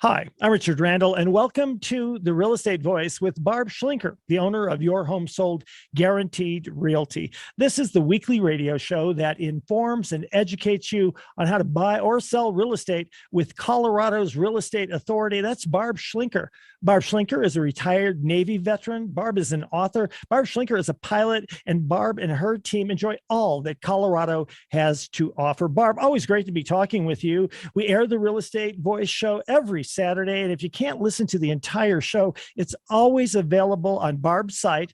Hi, I'm Richard Randall, and welcome to The Real Estate Voice with Barb Schlinker, the owner of Your Home Sold Guaranteed Realty. This is the weekly radio show that informs and educates you on how to buy or sell real estate with Colorado's real estate authority. That's Barb Schlinker. Barb Schlinker is a retired Navy veteran. Barb is an author. Barb Schlinker is a pilot, and Barb and her team enjoy all that Colorado has to offer. Barb, always great to be talking with you. We air the Real Estate Voice show every Saturday, and if you can't listen to the entire show, it's always available on Barb's site,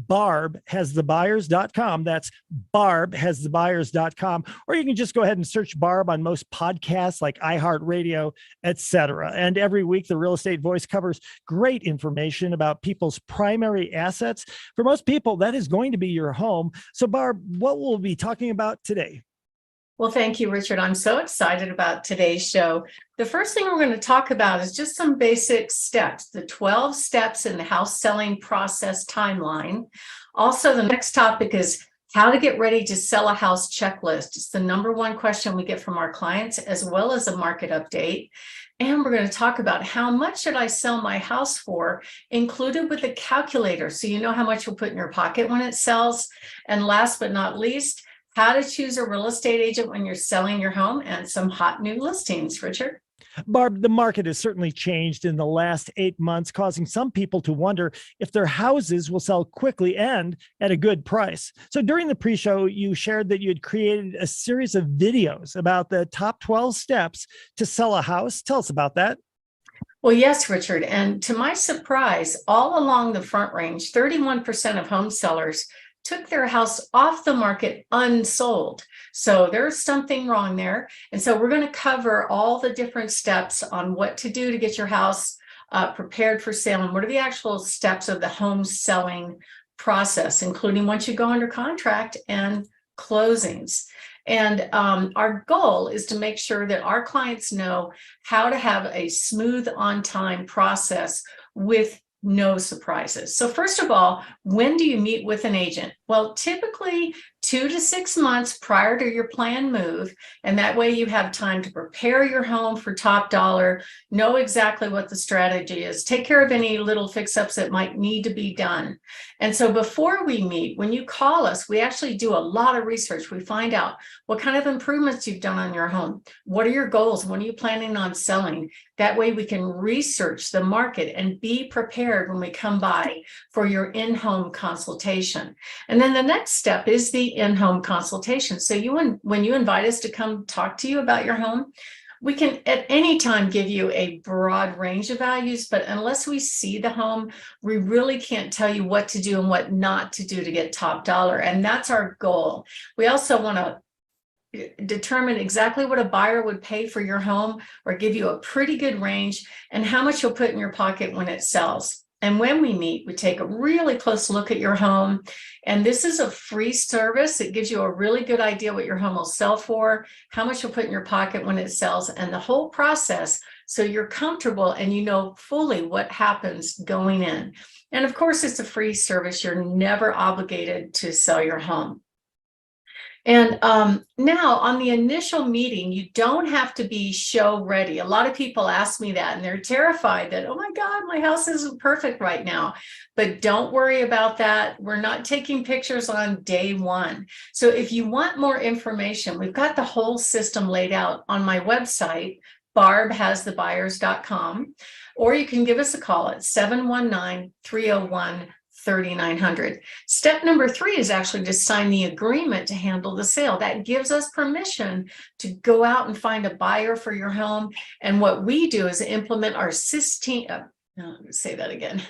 barbhasthebuyers.com. That's barbhasthebuyers.com. Or you can just go ahead and search Barb on most podcasts like iHeart Radio, etc. And every week, the Real Estate Voice covers great information about people's primary assets. For most people, that is going to be your home. So Barb, what will we be talking about today? Well, thank you, Richard. I'm so excited about today's show. The first thing we're going to talk about is just some basic steps, the 12 steps in the house selling process timeline. Also, the next topic is how to get ready to sell a house checklist. It's the number one question we get from our clients, as well as a market update. And we're going to talk about how much should I sell my house for, included with a calculator, so you know how much you'll put in your pocket when it sells. And last but not least, how to choose a real estate agent when you're selling your home, and some hot new listings, Richard. Barb, the market has certainly changed in the last 8 months, causing some people to wonder if their houses will sell quickly and at a good price. So during the pre-show, you shared that you had created a series of videos about the top 12 steps to sell a house. Tell us about that. Well, yes, Richard. And to my surprise, all along the Front Range, 31% of home sellers took their house off the market unsold. So there's something wrong there. And so we're going to cover all the different steps on what to do to get your house prepared for sale, and what are the actual steps of the home selling process, including once you go under contract and closings. And our goal is to make sure that our clients know how to have a smooth, on-time process with no surprises. So first of all, when do you meet with an agent? Well, typically 2 to 6 months prior to your planned move. And that way you have time to prepare your home for top dollar, know exactly what the strategy is, take care of any little fix-ups that might need to be done. And so before we meet, when you call us, we actually do a lot of research. We find out what kind of improvements you've done on your home. What are your goals? When are you planning on selling? That way we can research the market and be prepared when we come by for your in-home consultation. And then the next step is the in-home consultation. So when you invite us to come talk to you about your home, we can at any time give you a broad range of values, but unless we see the home, we really can't tell you what to do and what not to do to get top dollar. And that's our goal. We also want to determine exactly what a buyer would pay for your home, or give you a pretty good range, and how much you'll put in your pocket when it sells. And when we meet, we take a really close look at your home. And this is a free service. It gives you a really good idea what your home will sell for, how much you'll put in your pocket when it sells, and the whole process, so you're comfortable and you know fully what happens going in. And of course, it's a free service. You're never obligated to sell your home. And now on the initial meeting, you don't have to be show ready. A lot of people ask me that, and they're terrified that, oh my God, my house isn't perfect right now. But don't worry about that. We're not taking pictures on day one. So if you want more information, we've got the whole system laid out on my website, barbhasthebuyers.com, or you can give us a call at 719-301-3900. Step number 3 is actually to sign the agreement to handle the sale. That gives us permission to go out and find a buyer for your home. And what we do is implement our 16, say that again.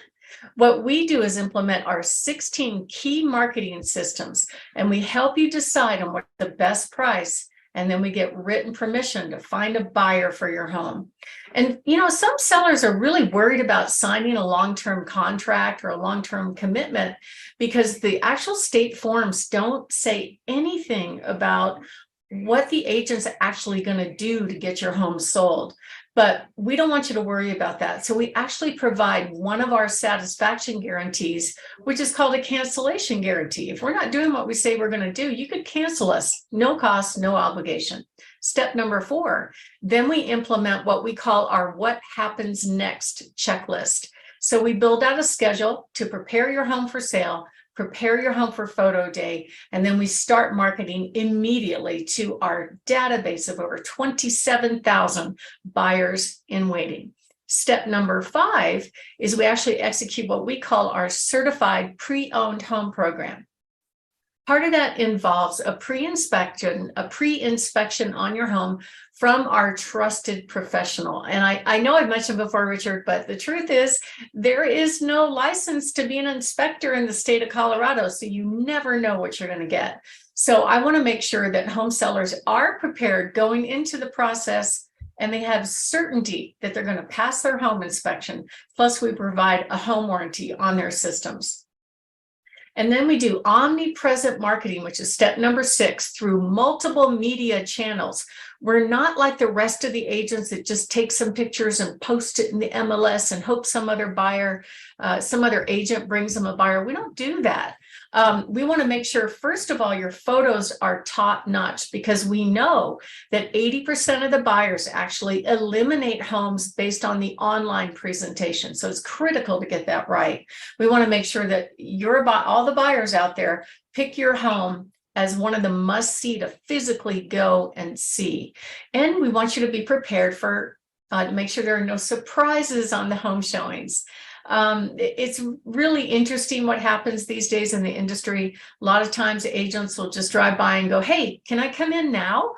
What we do is implement our 16 key marketing systems, and we help you decide on what's the best price. And then we get written permission to find a buyer for your home. And, you know, some sellers are really worried about signing a long-term contract or a long-term commitment, because the actual state forms don't say anything about what the agent's actually going to do to get your home sold. But we don't want you to worry about that. So we actually provide one of our satisfaction guarantees, which is called a cancellation guarantee. If we're not doing what we say we're going to do, you could cancel us, no cost, no obligation. Step number 4, then we implement what we call our what happens next checklist. So we build out a schedule to prepare your home for sale, prepare your home for photo day, and then we start marketing immediately to our database of over 27,000 buyers in waiting. Step number 5 is we actually execute what we call our certified pre-owned home program. Part of that involves a pre-inspection on your home from our trusted professional. And I know I've mentioned before, Richard, but the truth is there is no license to be an inspector in the state of Colorado, so you never know what you're going to get. So I want to make sure that home sellers are prepared going into the process and they have certainty that they're going to pass their home inspection. Plus, we provide a home warranty on their systems. And then we do omnipresent marketing, which is step number 6, through multiple media channels. We're not like the rest of the agents that just take some pictures and post it in the MLS and hope some other agent brings them a buyer. We don't do that. We want to make sure, first of all, your photos are top notch, because we know that 80% of the buyers actually eliminate homes based on the online presentation. So it's critical to get that right. We want to make sure that all the buyers out there pick your home as one of the must-see to physically go and see. And we want you to be prepared to make sure there are no surprises on the home showings. It's really interesting what happens these days in the industry. A lot of times agents will just drive by and go, hey, can I come in now?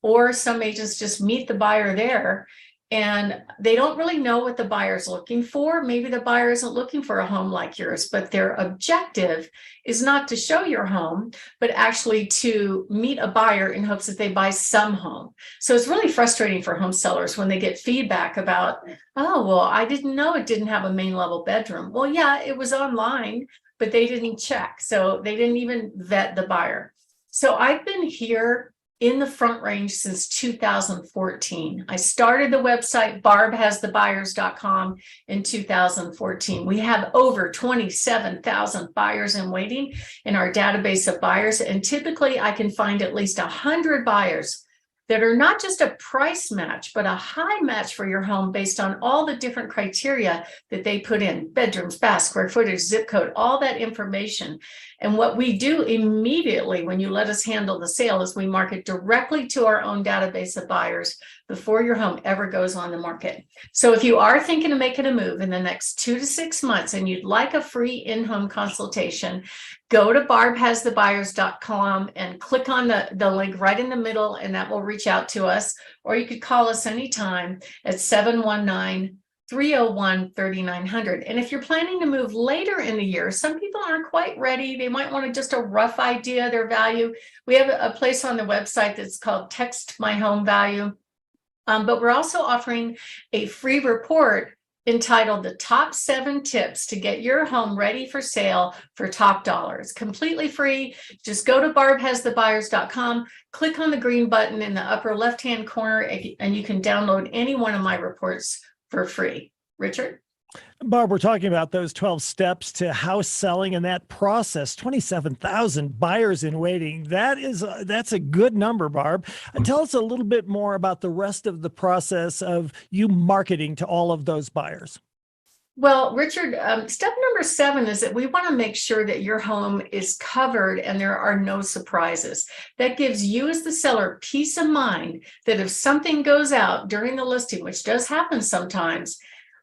Or some agents just meet the buyer there and they don't really know what the buyer's looking for. Maybe the buyer isn't looking for a home like yours, but their objective is not to show your home, but actually to meet a buyer in hopes that they buy some home. So it's really frustrating for home sellers when they get feedback about, oh, well, I didn't know it didn't have a main level bedroom. Well, yeah, it was online, but they didn't check. So they didn't even vet the buyer. So I've been here in the Front Range since 2014. I started the website barbhasthebuyers.com in 2014. We have over 27,000 buyers in waiting in our database of buyers, and typically I can find at least 100 buyers that are not just a price match, but a high match for your home based on all the different criteria that they put in: bedrooms, baths, square footage, zip code, all that information. And what we do immediately when you let us handle the sale is we market directly to our own database of buyers before your home ever goes on the market. So if you are thinking of making a move in the next 2 to 6 months and you'd like a free in-home consultation, go to barbhasthebuyers.com and click on the link right in the middle, and that will reach out to us. Or you could call us anytime at 719-301-3900. And if you're planning to move later in the year, some people aren't quite ready. They might want just a rough idea of their value. We have a place on the website that's called Text My Home Value. But we're also offering a free report entitled The Top 7 Tips to Get Your Home Ready for Sale for Top Dollar. It's completely free. Just go to barbhasthebuyers.com, click on the green button in the upper left-hand corner, and you can download any one of my reports for free. Richard? Barb, we're talking about those 12 steps to house selling and that process. 27,000 buyers in waiting. That's a good number, Barb. Tell us a little bit more about the rest of the process of you marketing to all of those buyers. Well, Richard, step number 7 is that we want to make sure that your home is covered and there are no surprises. That gives you as the seller peace of mind that if something goes out during the listing, which does happen sometimes,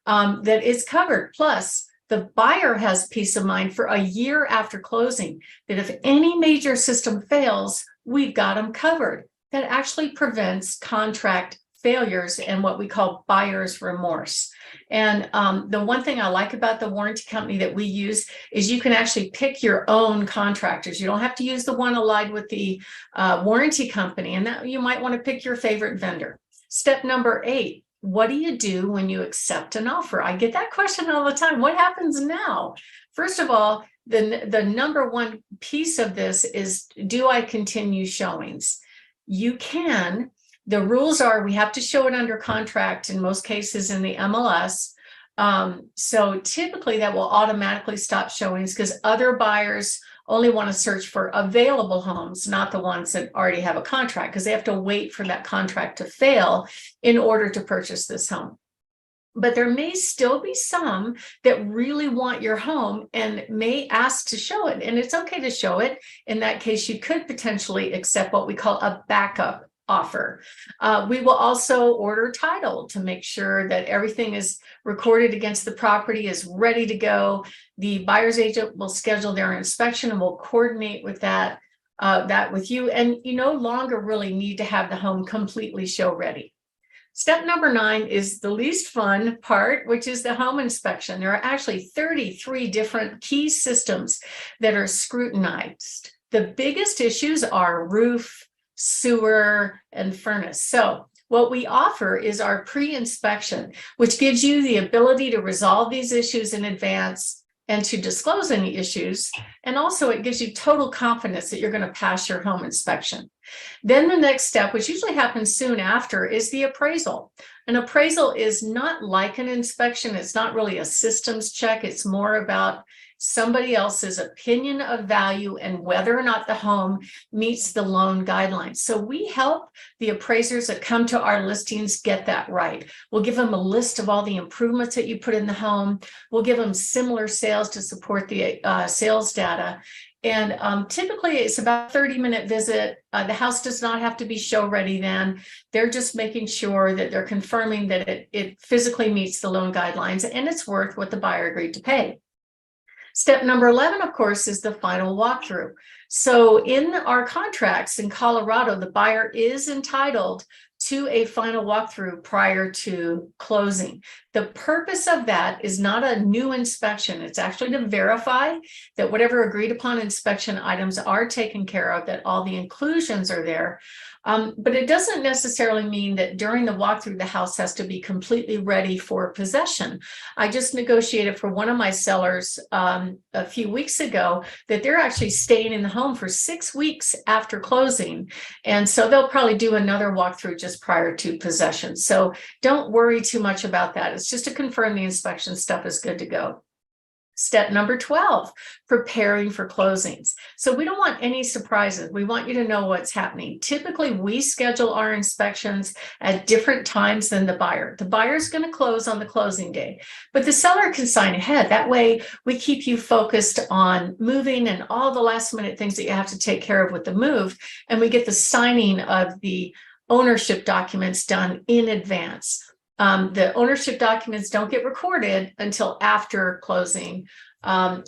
that it's covered. Plus, the buyer has peace of mind for a year after closing, that if any major system fails, we've got them covered. That actually prevents contract failures and what we call buyer's remorse. And the one thing I like about the warranty company that we use is you can actually pick your own contractors. You don't have to use the one allied with the warranty company, and that you might want to pick your favorite vendor. Step number 8. What do you do when you accept an offer? I get that question all the time. What happens now? First of all, the number one piece of this is, do I continue showings? You can. The rules are we have to show it under contract in most cases in the MLS. So typically that will automatically stop showings because other buyers only want to search for available homes, not the ones that already have a contract, because they have to wait for that contract to fail in order to purchase this home. But there may still be some that really want your home and may ask to show it. And it's okay to show it. In that case, you could potentially accept what we call a backup offer. We will also order title to make sure that everything is recorded against the property, is ready to go. The buyer's agent will schedule their inspection and will coordinate with that with you. And you no longer really need to have the home completely show ready. Step number 9 is the least fun part, which is the home inspection. There are actually 33 different key systems that are scrutinized. The biggest issues are roof, sewer, and furnace. So what we offer is our pre-inspection, which gives you the ability to resolve these issues in advance and to disclose any issues. And also it gives you total confidence that you're going to pass your home inspection. Then the next step, which usually happens soon after, is the appraisal. An appraisal is not like an inspection. It's not really a systems check. It's more about somebody else's opinion of value and whether or not the home meets the loan guidelines. So we help the appraisers that come to our listings get that right. We'll give them a list of all the improvements that you put in the home. We'll give them similar sales to support the sales data. And typically it's about a 30-minute visit. The house does not have to be show ready then. They're just making sure that they're confirming that it physically meets the loan guidelines and it's worth what the buyer agreed to pay. Step number 11, of course, is the final walkthrough. So in our contracts in Colorado, the buyer is entitled to a final walkthrough prior to closing. The purpose of that is not a new inspection. It's actually to verify that whatever agreed upon inspection items are taken care of, that all the inclusions are there. But it doesn't necessarily mean that during the walkthrough, the house has to be completely ready for possession. I just negotiated for one of my sellers a few weeks ago that they're actually staying in the home for 6 weeks after closing. And so they'll probably do another walkthrough just prior to possession. So don't worry too much about that. It's just to confirm the inspection stuff is good to go. Step number 12, preparing for closings. So we don't want any surprises. We want you to know what's happening. Typically, we schedule our inspections at different times than the buyer. The buyer's going to close on the closing day, but the seller can sign ahead. That way, we keep you focused on moving and all the last minute things that you have to take care of with the move, and we get the signing of the ownership documents done in advance. The ownership documents don't get recorded until after closing,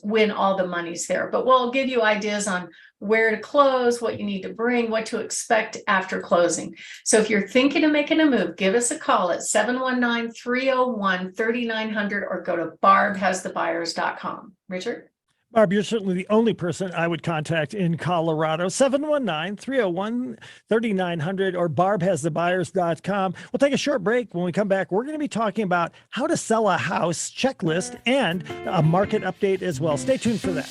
when all the money's there. But we'll give you ideas on where to close, what you need to bring, what to expect after closing. So if you're thinking of making a move, give us a call at 719-301-3900 or go to barbhasthebuyers.com. Richard? Barb, you're certainly the only person I would contact in Colorado. 719-301-3900 or barbhasthebuyers.com. We'll take a short break. When we come back, we're going to be talking about how to sell a house checklist and a market update as well. Stay tuned for that.